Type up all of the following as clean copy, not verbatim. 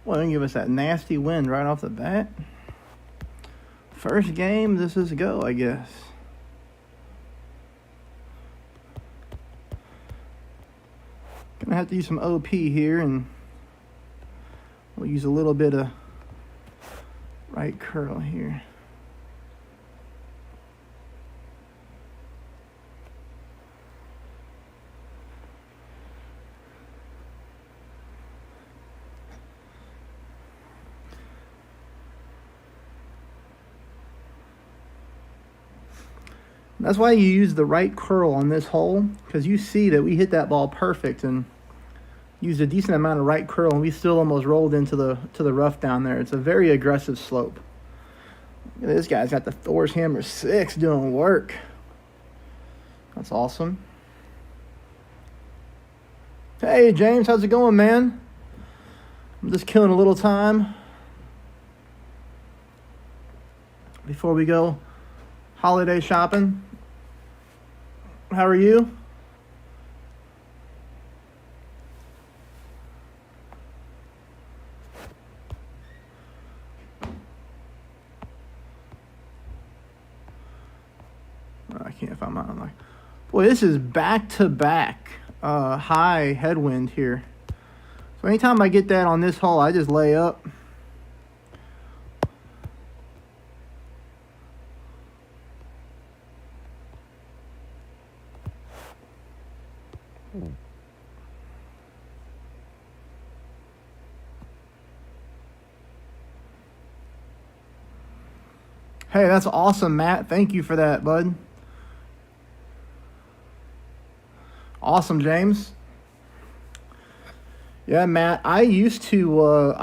Well, they give us that nasty wind right off the bat. First game, this is a go, I guess. Gonna have to use some OP here, and we'll use a little bit of right curl here. That's why you use the right curl on this hole, because you see that we hit that ball perfect and used a decent amount of right curl, and we still almost rolled into the rough down there. It's a very aggressive slope. This guy's got the Thor's Hammer 6 doing work. That's awesome. Hey, James, how's it going, man? I'm just killing a little time before we go holiday shopping. How are you? I can't find my unlock. Boy, this is back-to-back high headwind here. So anytime I get that on this hole, I just lay up. Hey, that's awesome, Matt. Thank you for that, bud. Awesome, James. Yeah, Matt, I used to,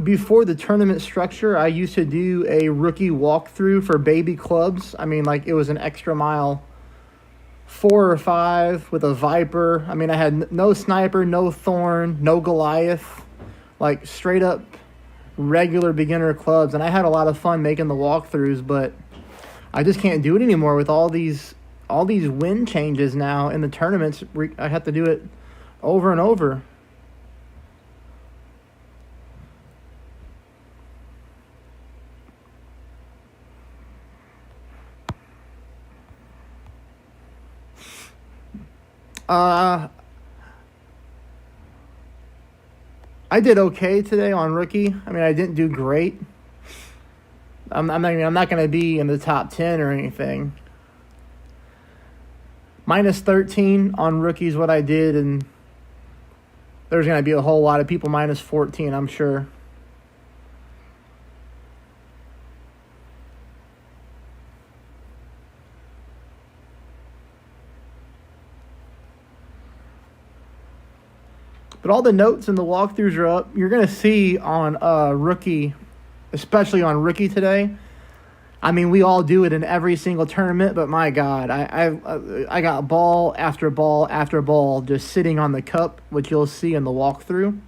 before the tournament structure, I used to do a rookie walkthrough for baby clubs. I mean, like, it was an extra mile 4 or 5 with a Viper. I mean, I had no Sniper, no Thorn, no Goliath, like straight up regular beginner clubs, and I had a lot of fun making the walkthroughs, but I just can't do it anymore with all these wind changes now in the tournaments. I have to do it over and over. I did okay today on rookie. I mean, I didn't do great. I'm not going to be in the top 10 or anything. Minus 13 on rookie is what I did, and there's going to be a whole lot of people minus 14, I'm sure. But all the notes and the walkthroughs are up. You're going to see on rookie, especially on rookie today. I mean, we all do it in every single tournament, but my God, I got ball after ball after ball just sitting on the cup, which you'll see in the walkthrough.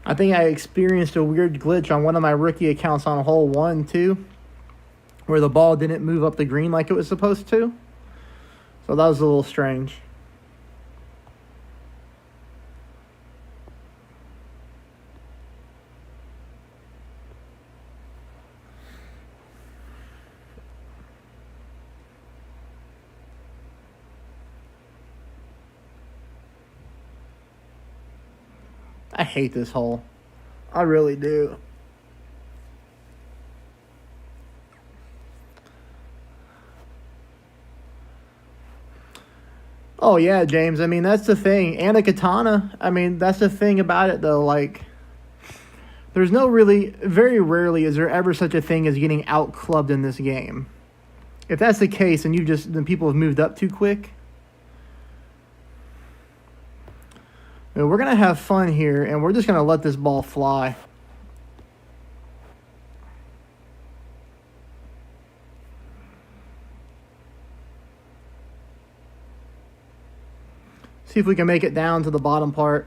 I think I experienced a weird glitch on one of my rookie accounts on hole 1, too, where the ball didn't move up the green like it was supposed to. So that was a little strange. I hate this hole. I really do. Oh, yeah, James. I mean, that's the thing. And a katana. I mean, that's the thing about it, though. Like, there's no really, very rarely is there ever such a thing as getting out-clubbed in this game. If that's the case, and then people have moved up too quick. We're going to have fun here, and we're just going to let this ball fly. See if we can make it down to the bottom part.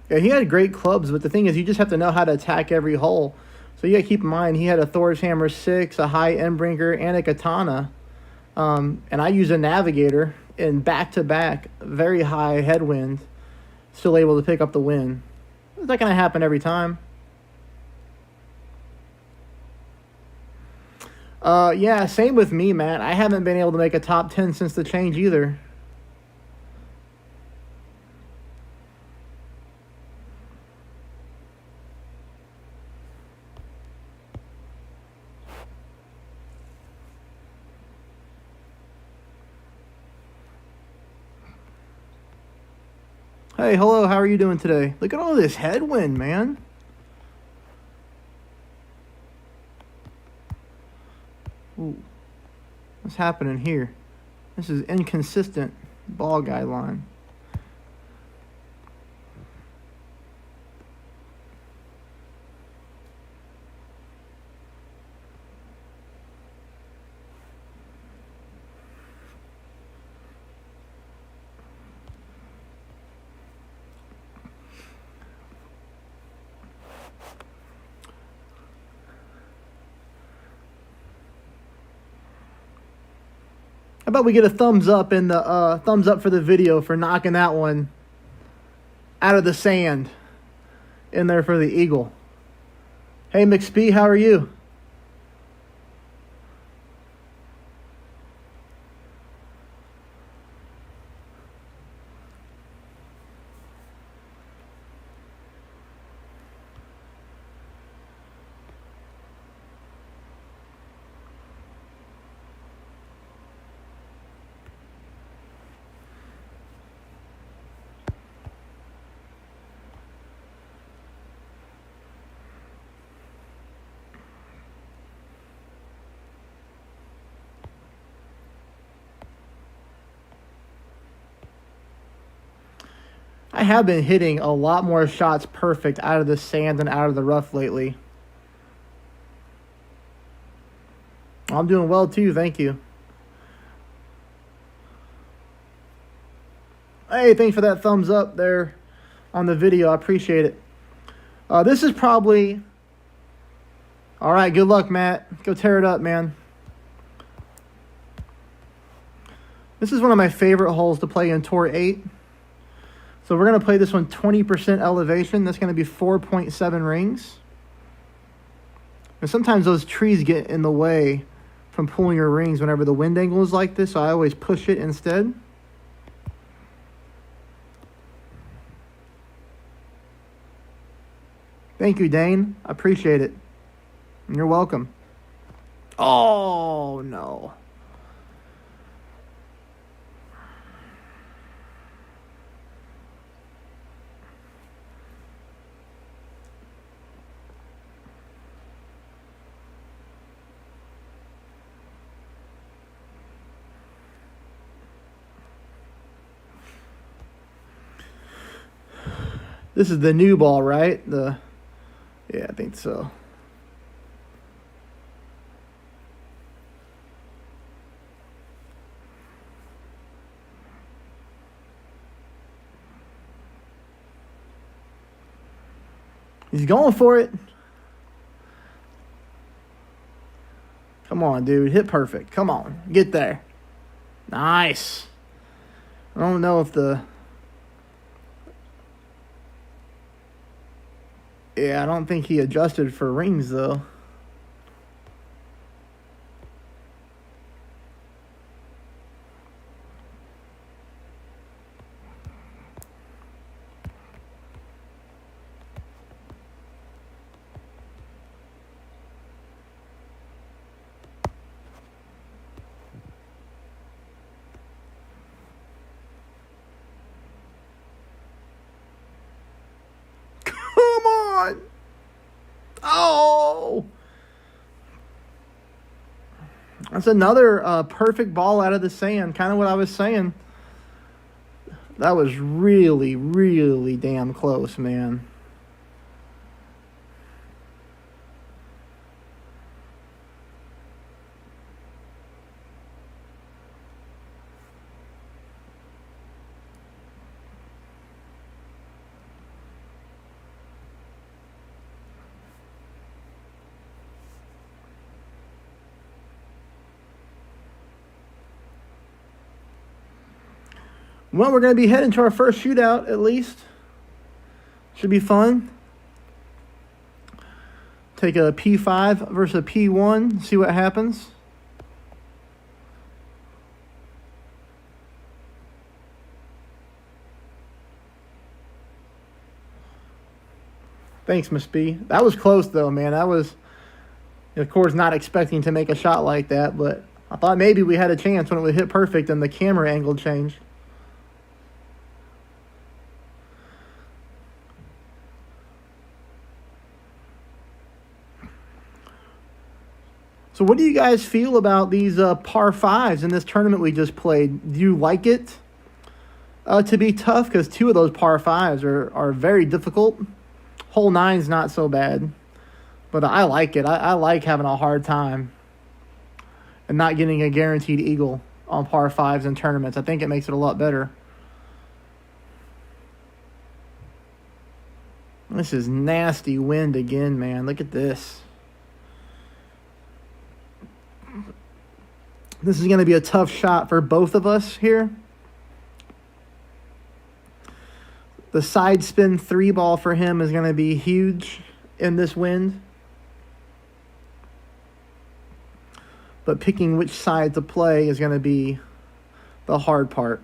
Yeah, he had great clubs, but the thing is, you just have to know how to attack every hole. So you got to keep in mind, he had a Thor's Hammer 6, a high Endbrinker, and a Katana. And I use a Navigator in back-to-back, very high headwind, still able to pick up the win. It's not going to happen every time. Yeah, same with me, Matt. I haven't been able to make a top 10 since the change either. Hey, hello, how are you doing today? Look at all this headwind, man. Ooh, what's happening here? This is inconsistent ball guideline. How about we get a thumbs up in the thumbs up for the video for knocking that one out of the sand in there for the eagle. Hey McSpee, how are you? I have been hitting a lot more shots perfect out of the sand and out of the rough lately. I'm doing well too, thank you. Hey, thanks for that thumbs up there on the video. I appreciate it. This is probably... All right, good luck, Matt. Go tear it up, man. This is one of my favorite holes to play in Tour 8. So we're going to play this one 20% elevation. That's going to be 4.7 rings. And sometimes those trees get in the way from pulling your rings whenever the wind angle is like this, so I always push it instead. Thank you, Dane. I appreciate it. You're welcome. Oh, no. This is the new ball, right? Yeah, I think so. He's going for it. Come on, dude. Hit perfect. Come on. Get there. Nice. I don't know if the... Yeah, I don't think he adjusted for rings, though. Come on! Oh! That's another perfect ball out of the sand. Kind of what I was saying. That was really, really damn close, man. Well, we're going to be heading to our first shootout, at least. Should be fun. Take a P5 versus a P1, see what happens. Thanks, Miss B. That was close, though, man. That was, of course, not expecting to make a shot like that, but I thought maybe we had a chance when it would hit perfect and the camera angle changed. So what do you guys feel about these par fives in this tournament we just played? Do you like it to be tough? Because two of those par fives are very difficult. Hole 9's not so bad, but I like it. I like having a hard time and not getting a guaranteed eagle on par fives in tournaments. I think it makes it a lot better. This is nasty wind again, man. Look at this. This is going to be a tough shot for both of us here. The side spin 3-ball for him is going to be huge in this wind. But picking which side to play is going to be the hard part.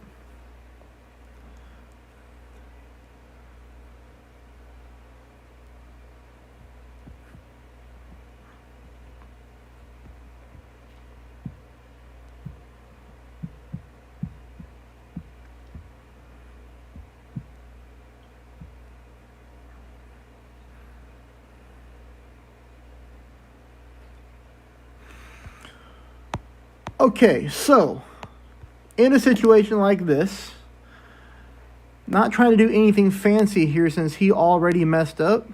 Okay, so in a situation like this, not trying to do anything fancy here since he already messed up.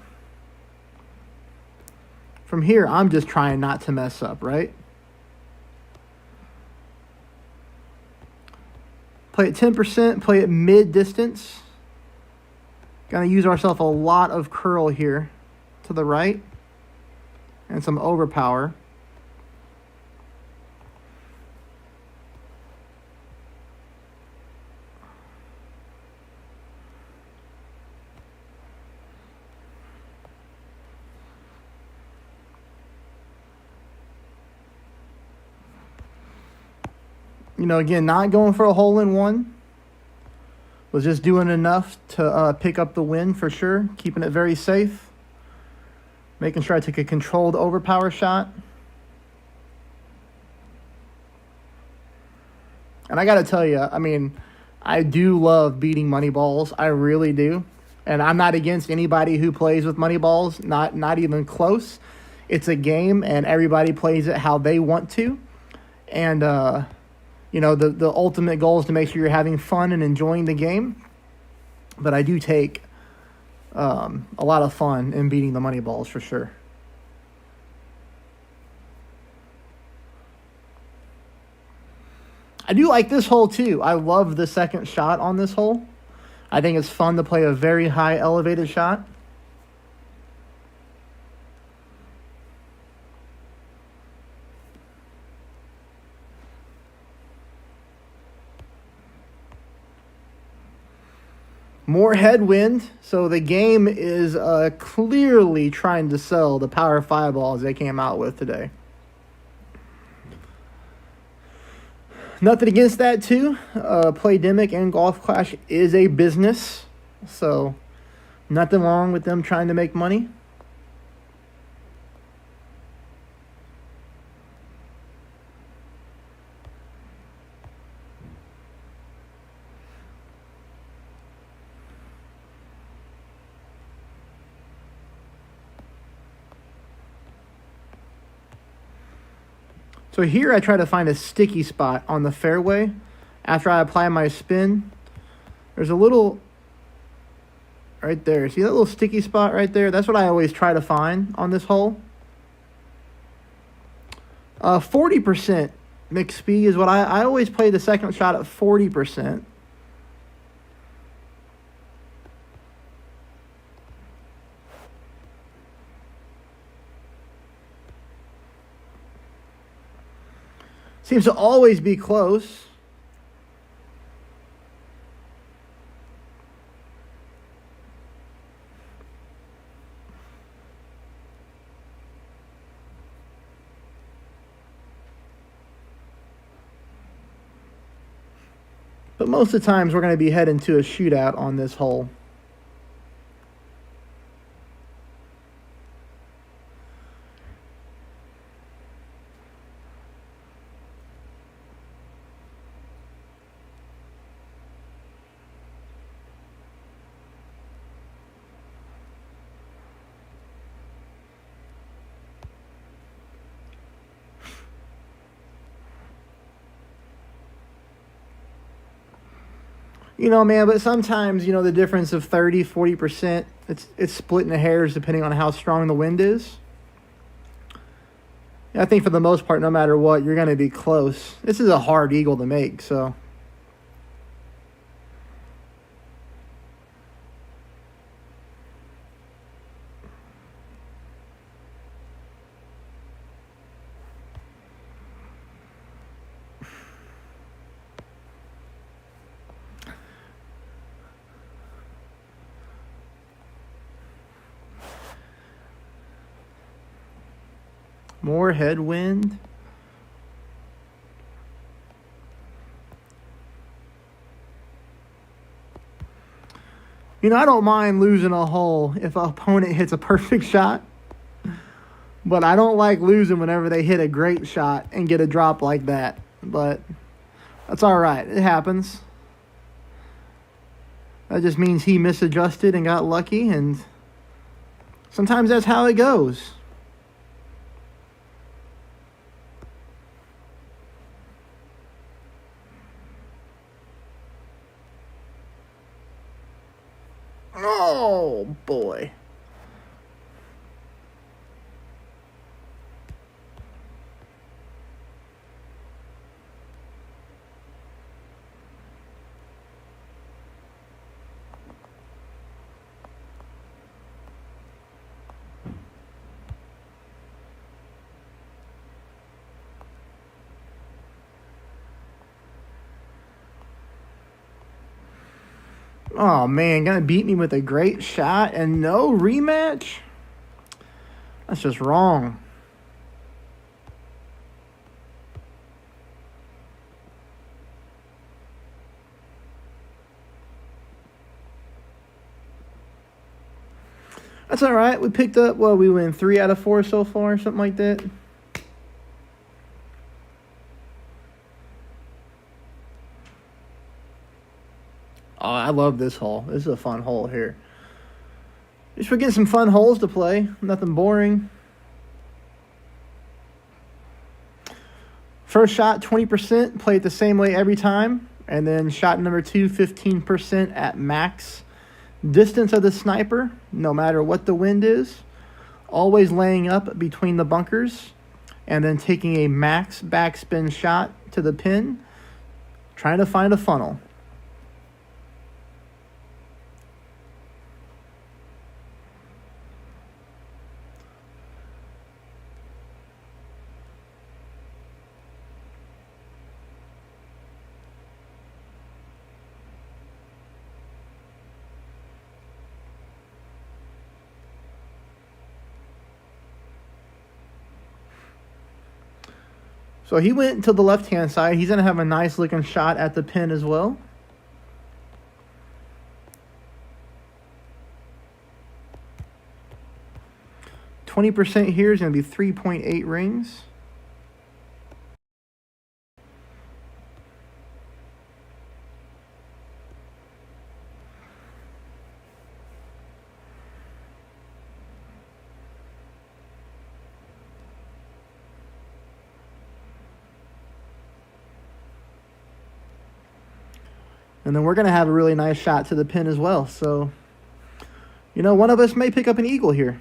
From here, I'm just trying not to mess up, right? Play at 10%, play at mid-distance. Gonna use ourselves a lot of curl here to the right and some overpower. You know, again, not going for a hole-in-one. Was just doing enough to pick up the win for sure. Keeping it very safe. Making sure I take a controlled overpower shot. And I got to tell you, I mean, I do love beating money balls. I really do. And I'm not against anybody who plays with money balls. Not even close. It's a game, and everybody plays it how they want to. And, you know, the ultimate goal is to make sure you're having fun and enjoying the game. But I do take a lot of fun in beating the money balls for sure. I do like this hole too. I love the second shot on this hole. I think it's fun to play a very high elevated shot. More headwind, so the game is clearly trying to sell the Power 5 balls they came out with today. Nothing against that, too. Playdemic and Golf Clash is a business, so nothing wrong with them trying to make money. So here I try to find a sticky spot on the fairway after I apply my spin. There's a little right there. See that little sticky spot right there? That's what I always try to find on this hole. 40% mixed speed is what I always play the second shot at 40%. Seems to always be close. But most of the times we're going to be heading to a shootout on this hole. You know, man, but sometimes, the difference of 30, 40%, it's splitting the hairs depending on how strong the wind is. I think for the most part, no matter what, you're going to be close. This is a hard eagle to make, so. More headwind. I don't mind losing a hole if an opponent hits a perfect shot. But I don't like losing whenever they hit a great shot and get a drop like that. But that's all right. It happens. That just means he misadjusted and got lucky, and sometimes that's how it goes. Oh, boy. Oh, man, gonna beat me with a great shot and no rematch? That's just wrong. That's all right. We picked up, we win 3 out of 4 so far, something like that. Oh, I love this hole. This is a fun hole here. Just for getting some fun holes to play. Nothing boring. First shot, 20%. Play it the same way every time. And then shot number 2, 15% at max distance of the sniper, no matter what the wind is. Always laying up between the bunkers. And then taking a max backspin shot to the pin. Trying to find a funnel. So he went to the left-hand side. He's going to have a nice-looking shot at the pin as well. %, here is going to be 3.8 rings. And then we're going to have a really nice shot to the pin as well. So, one of us may pick up an eagle here.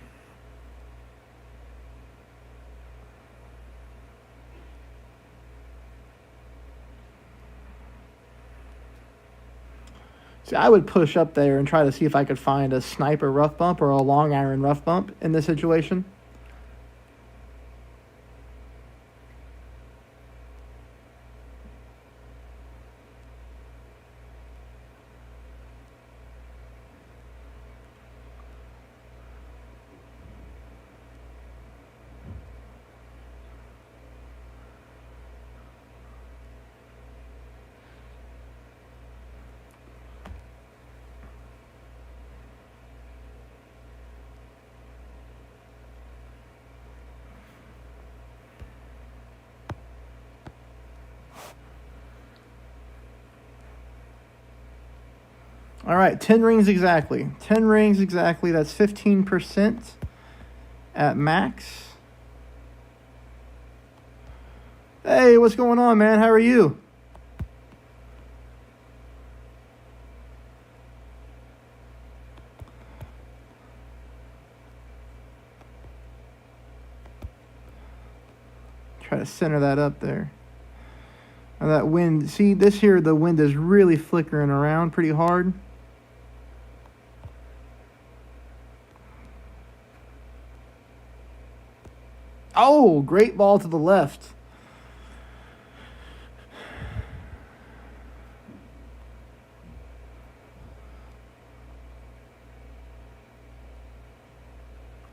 See, I would push up there and try to see if I could find a sniper rough bump or a long iron rough bump in this situation. All right, 10 rings exactly. 10 rings exactly. That's 15% at max. Hey, what's going on, man? How are you? Try to center that up there. And that wind, see this here, the wind is really flickering around pretty hard. Oh, great ball to the left.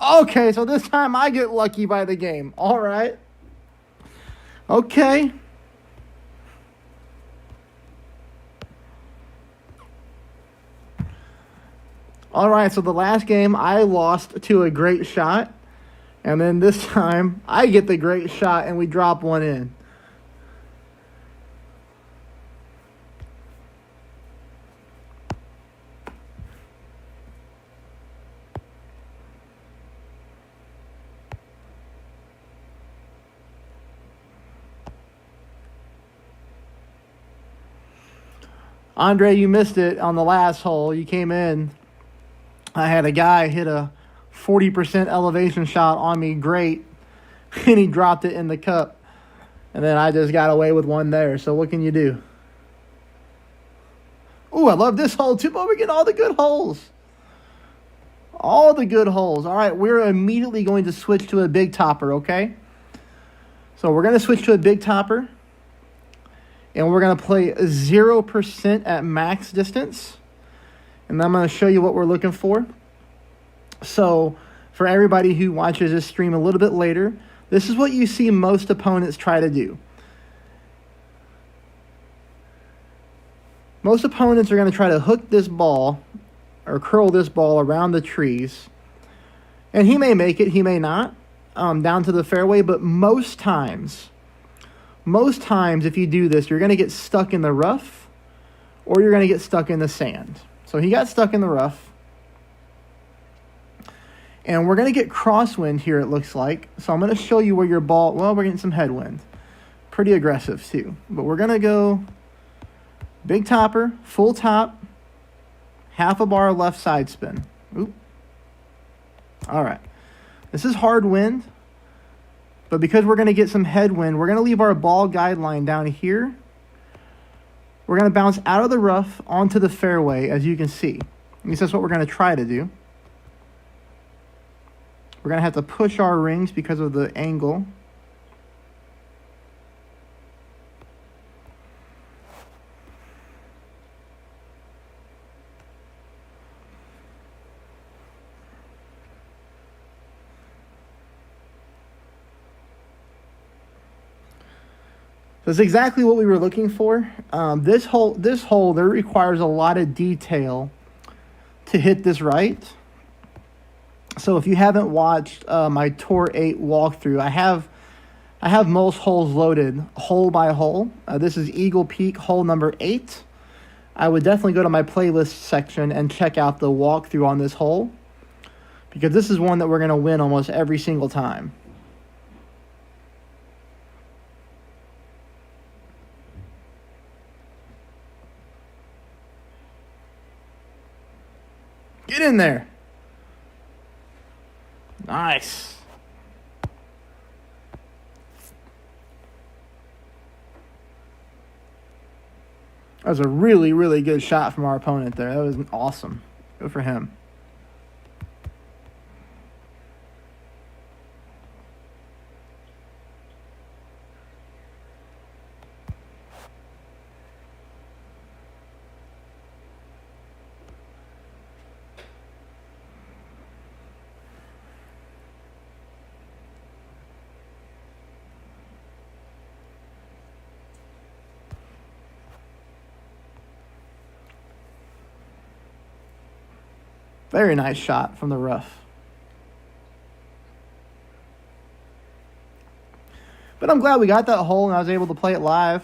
Okay, so this time I get lucky by the game. All right. Okay. All right, so the last game I lost to a great shot. And then this time I get the great shot and we drop one in. Andre, you missed it on the last hole. You came in. I had a guy hit a 40% elevation shot on me. Great. And he dropped it in the cup. And then I just got away with one there. So what can you do? Ooh, I love this hole too, but we're getting all the good holes. All the good holes. All right, we're immediately going to switch to a big topper, okay? So we're going to switch to a big topper. And we're going to play 0% at max distance. And I'm going to show you what we're looking for. So for everybody who watches this stream a little bit later, this is what you see most opponents try to do. Most opponents are going to try to hook this ball or curl this ball around the trees. And he may make it, he may not, down to the fairway. But most times, if you do this, you're going to get stuck in the rough or you're going to get stuck in the sand. So he got stuck in the rough. And we're going to get crosswind here, it looks like. So I'm going to show you where your ball... Well, we're getting some headwind. Pretty aggressive, too. But we're going to go big topper, full top, half a bar left side spin. Oop. All right. This is hard wind. But because we're going to get some headwind, we're going to leave our ball guideline down here. We're going to bounce out of the rough onto the fairway, as you can see. At least that's what we're going to try to do. We're going to have to push our rings because of the angle. That's exactly what we were looking for. This hole, there requires a lot of detail to hit this right. So if you haven't watched my Tour 8 walkthrough, I have most holes loaded hole by hole. This is Eagle Peak hole number 8. I would definitely go to my playlist section and check out the walkthrough on this hole, because this is one that we're going to win almost every single time. Get in there. Nice. That was a really, really good shot from our opponent there. That was awesome. Good for him. Very nice shot from the rough. But I'm glad we got that hole and I was able to play it live.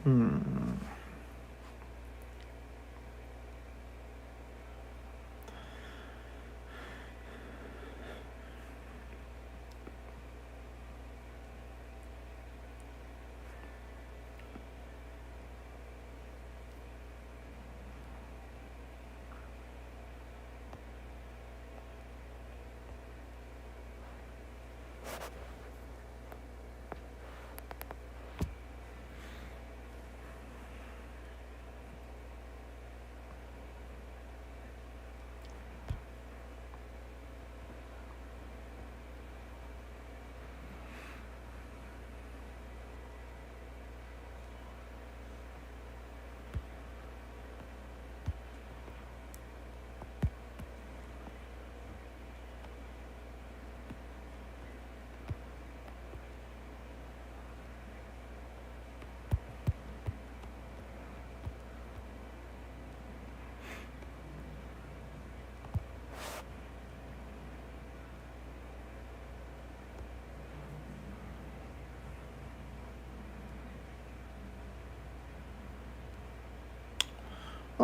Hmm.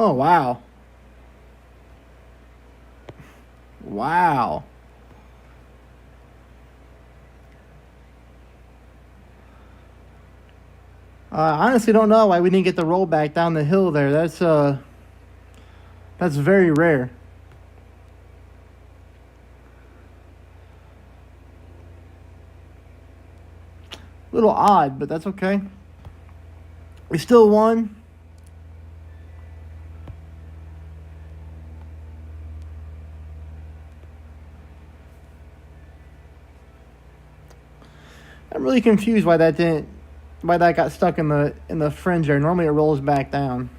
Oh, wow. Wow. I honestly don't know why we didn't get the roll back down the hill there. That's very rare. A little odd, but that's okay. We still won. I'm really confused why that got stuck in the fringe there. Normally it rolls back down.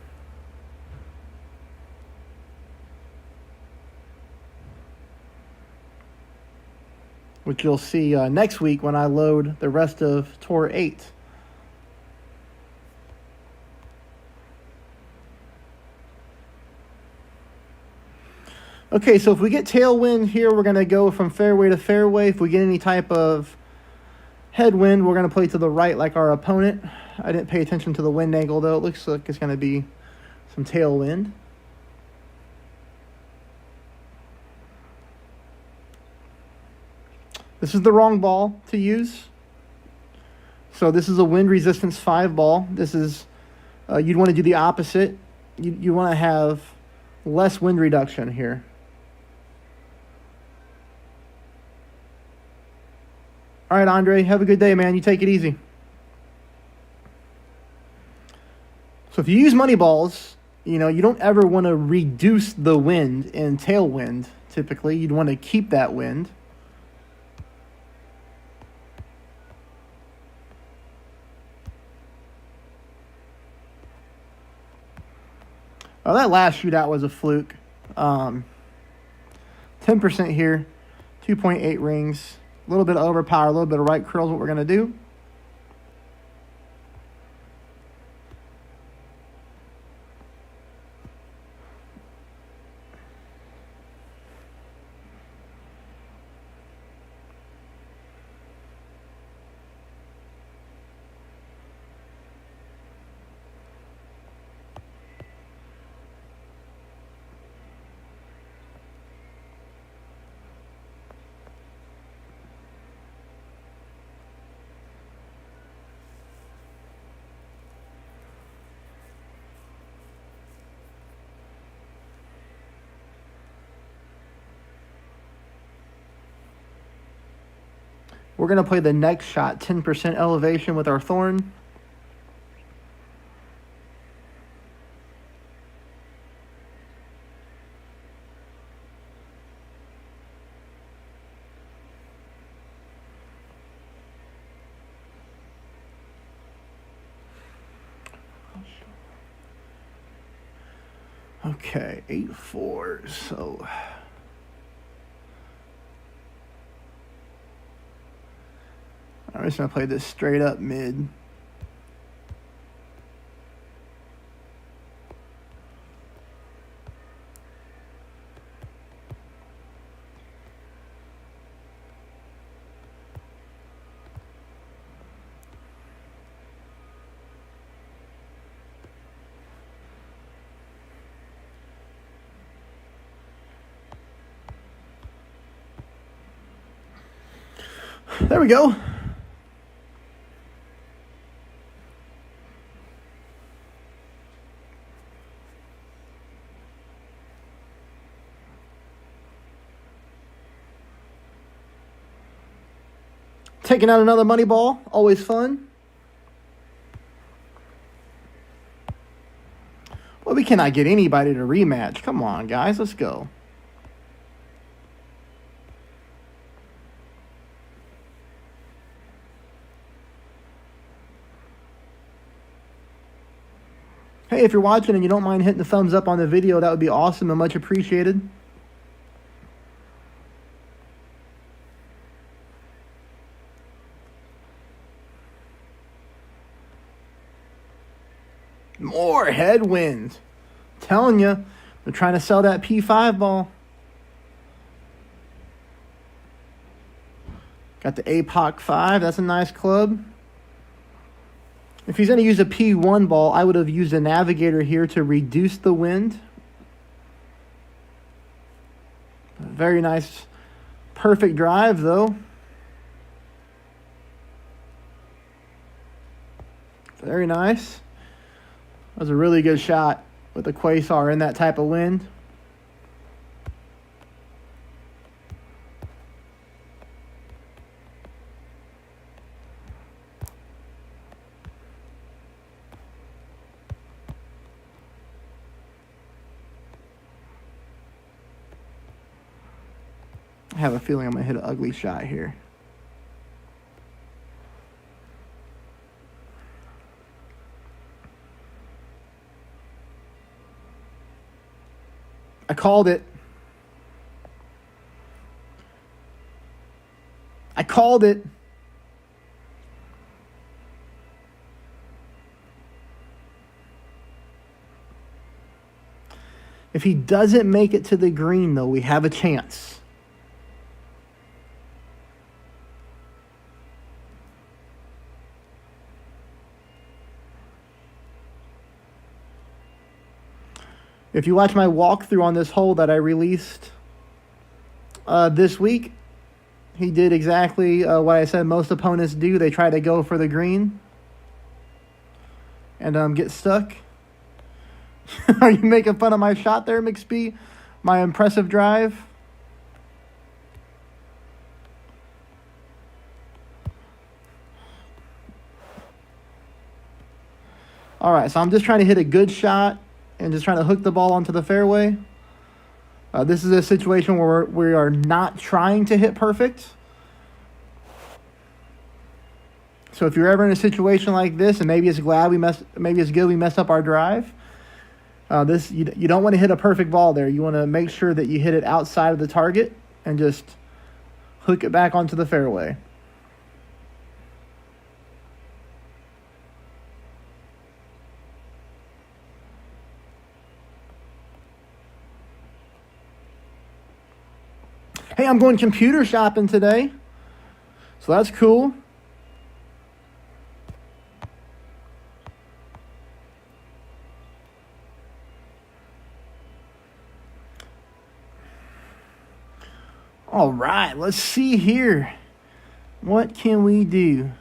Which you'll see next week when I load the rest of Tour 8. Okay, so if we get tailwind here, we're going to go from fairway to fairway. If we get any type of headwind, we're going to play to the right like our opponent. I didn't pay attention to the wind angle, though. It looks like it's going to be some tailwind. This is the wrong ball to use. So this is a wind resistance 5 ball. This is, you'd want to do the opposite. You want to have less wind reduction here. All right, Andre, have a good day, man. You take it easy. So if you use money balls, you don't ever want to reduce the wind in tailwind, typically. You'd want to keep that wind. Oh, that last shootout was a fluke. 10% here, 2.8 rings. A little bit of overpower, a little bit of right curl is what we're going to do. We're going to play the next shot, 10% elevation with our thorn. Okay, 8-4, so... I'm just going to play this straight up mid. There we go. Taking out another money ball, always fun. Well, we cannot get anybody to rematch. Come on, guys, let's go. Hey, if you're watching and you don't mind hitting the thumbs up on the video, that would be awesome and much appreciated. More headwinds. Telling you, they're trying to sell that P5 ball. Got the APOC 5. That's a nice club. If he's going to use a P1 ball, I would have used a navigator here to reduce the wind. Very nice, perfect drive, though. Very nice. That was a really good shot with the Quasar in that type of wind. I have a feeling I'm going to hit an ugly shot here. I called it. I called it. If he doesn't make it to the green, though, we have a chance. If you watch my walkthrough on this hole that I released this week, he did exactly what I said most opponents do. They try to go for the green and get stuck. Are you making fun of my shot there, McSpee? My impressive drive? All right, so I'm just trying to hit a good shot and just trying to hook the ball onto the fairway. This is a situation where we are not trying to hit perfect. So if you're ever in a situation like this, and maybe it's good we messed up our drive. You don't want to hit a perfect ball there. You want to make sure that you hit it outside of the target and just hook it back onto the fairway. Hey, I'm going computer shopping today, so that's cool. All right, let's see here. What can we do?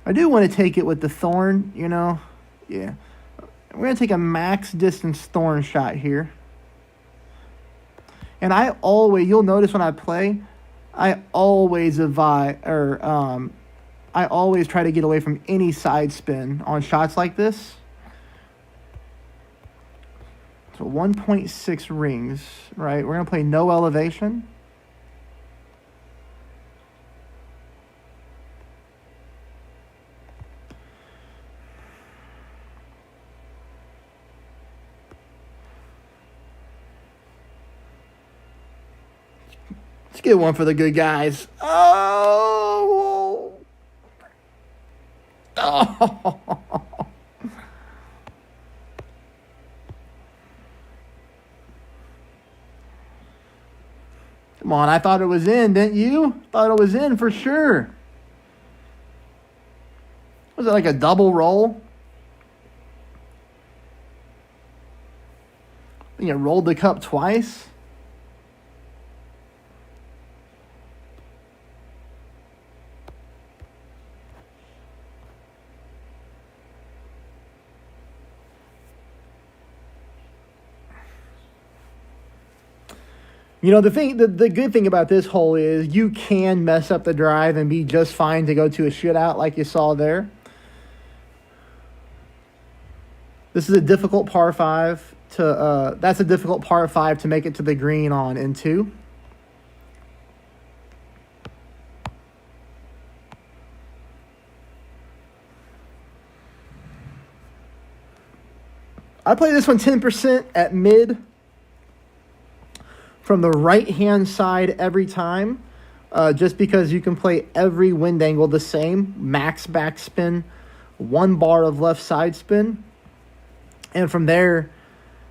I do want to take it with the thorn, you know. Yeah. We're going to take a max distance thorn shot here. And you'll notice when I play, I always try to get away from any side spin on shots like this. So 1.6 rings, right? We're going to play no elevation. Let's get one for the good guys. Oh. Come on, I thought it was in, didn't you? Thought it was in for sure. Was it like a double roll? I think it rolled the cup twice. You know, the good thing about this hole is you can mess up the drive and be just fine to go to a shootout like you saw there. This is a difficult par 5 to that's a difficult par 5 to make it to the green on in 2. I play this one 10% at mid from the right-hand side every time, just because you can play every wind angle the same. Max backspin, 1 bar of left side spin. And from there,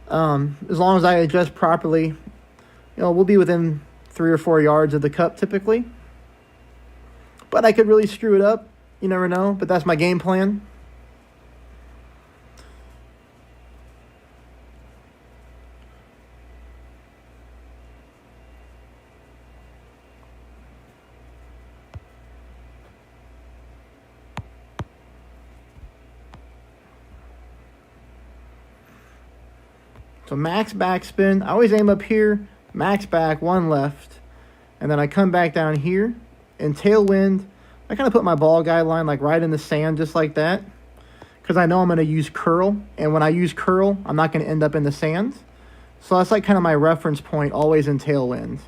as long as I adjust properly, you know, we'll be within 3 or 4 yards of the cup typically. But I could really screw it up. You never know, but that's my game plan. So max backspin. I always aim up here, max back, 1 left. And then I come back down here. And tailwind, I kind of put my ball guideline like right in the sand just like that. Because I know I'm going to use curl. And when I use curl, I'm not going to end up in the sand. So that's like kind of my reference point, always in tailwind.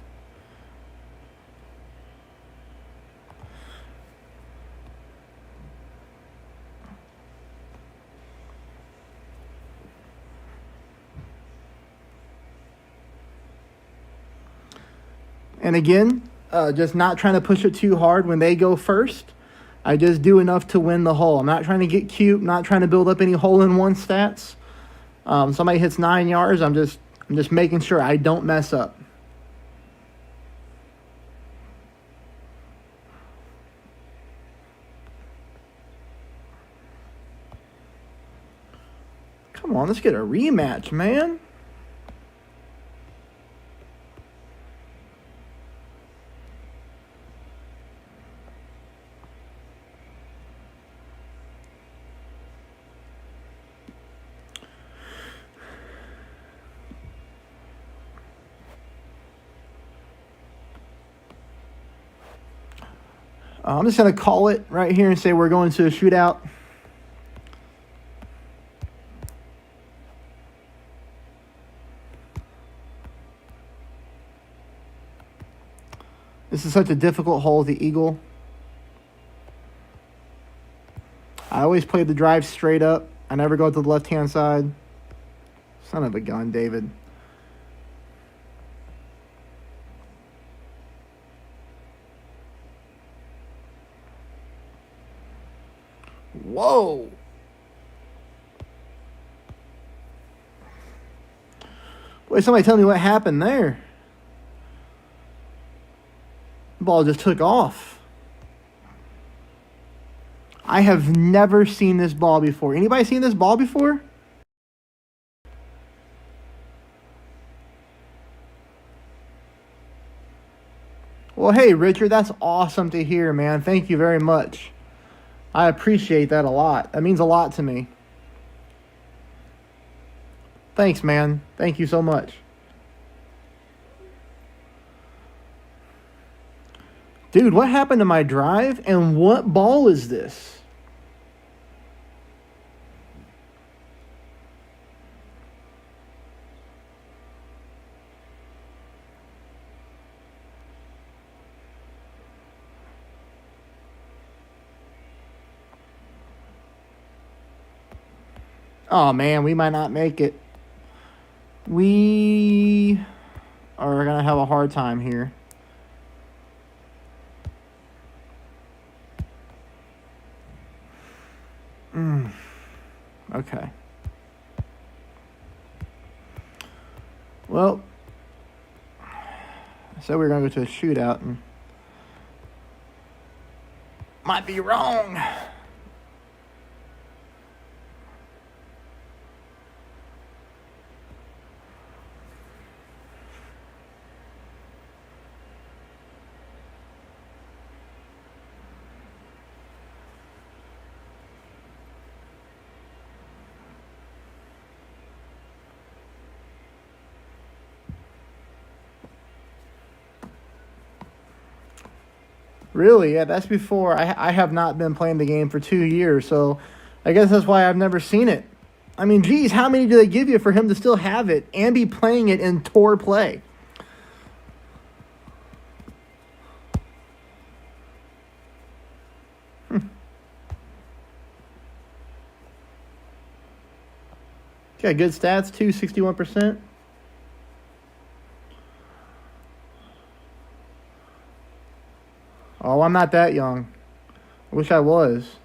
And again, just not trying to push it too hard when they go first. I just do enough to win the hole. I'm not trying to get cute, not trying to build up any hole-in-one stats. Somebody hits 9 yards, I'm just making sure I don't mess up. Come on, let's get a rematch, man. I'm just going to call it right here and say we're going to a shootout. This is such a difficult hole, the eagle. I always play the drive straight up. I never go to the left-hand side. Son of a gun, David. Whoa. Boy, somebody tell me what happened there. The ball just took off. I have never seen this ball before. Anybody seen this ball before? Well, hey, Richard, that's awesome to hear, man. Thank you very much. I appreciate that a lot. That means a lot to me. Thanks, man. Thank you so much. Dude, what happened to my drive? And what ball is this? Oh, man, we might not make it. We are going to have a hard time here. Okay. Well, I said we were going to go to a shootout and might be wrong. Really? Yeah, that's before I have not been playing the game for 2 years, so I guess that's why I've never seen it. I mean, geez, how many do they give you for him to still have it and be playing it in tour play? Got good stats too, 61%. Oh, I'm not that young. I wish I was.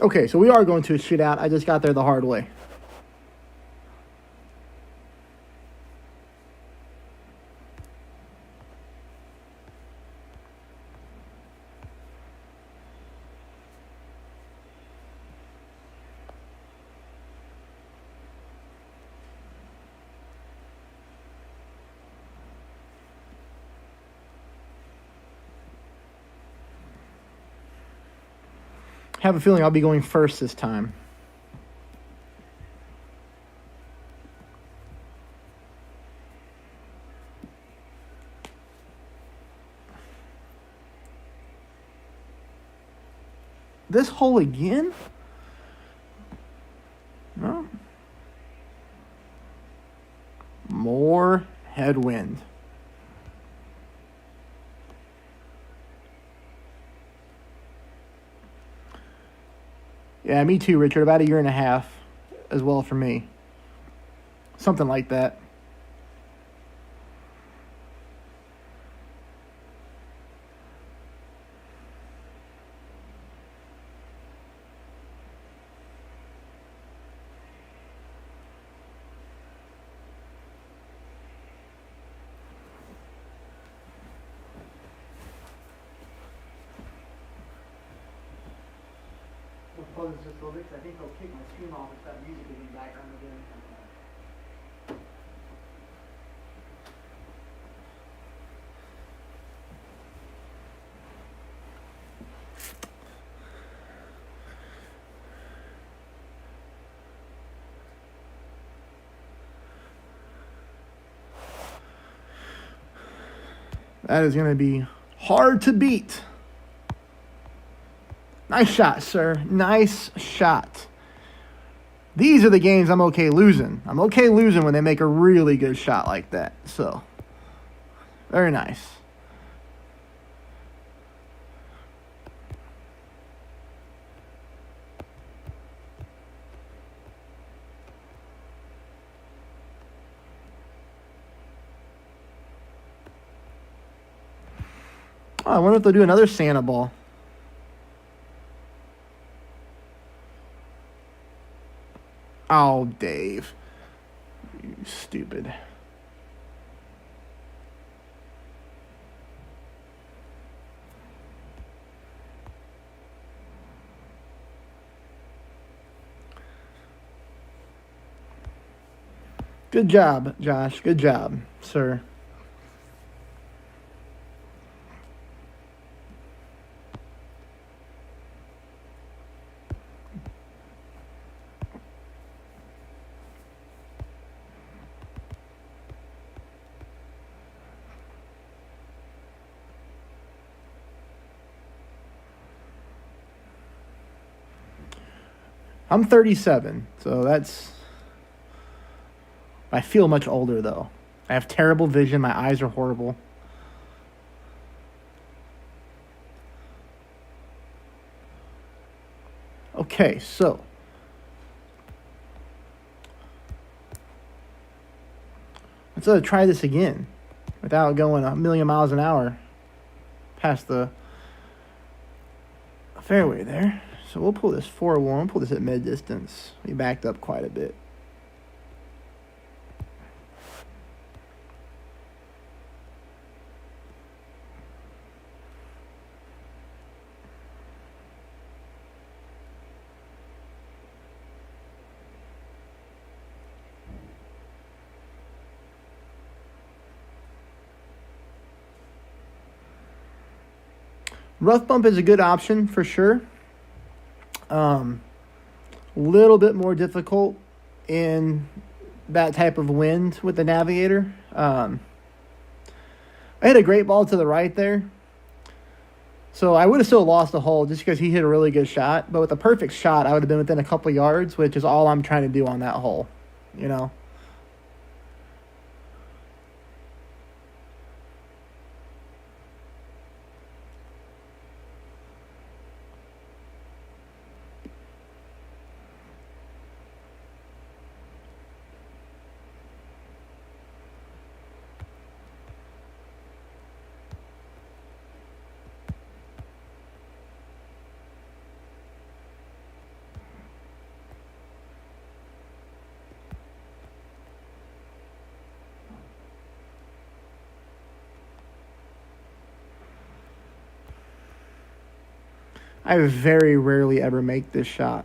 Okay, so we are going to a shootout. I just got there the hard way. Have a feeling I'll be going first this time. This hole again? No. More headwind. Yeah, me too, Richard. About a year and a half as well for me. Something like that. We'll close this just a little bit because I think they'll kick my stream off if that music is in the background again. That is going to be hard to beat. Nice shot, sir. Nice shot. These are the games I'm okay losing. I'm okay losing when they make a really good shot like that. So, very nice. Oh, I wonder if they'll do another Santa ball. Oh, Dave. You stupid. Good job, Josh. Good job, sir. I'm 37, so that's... I feel much older, though. I have terrible vision. My eyes are horrible. Okay, so... let's try this again without going a million miles an hour past the fairway there. So we'll pull this 4-1, pull this at mid distance. We backed up quite a bit. Rough bump is a good option for sure. Little bit more difficult in that type of wind with the Navigator. I hit a great ball to the right there. So I would have still lost the hole just because he hit a really good shot. But with a perfect shot, I would have been within a couple yards, which is all I'm trying to do on that hole, you know? I very rarely ever make this shot.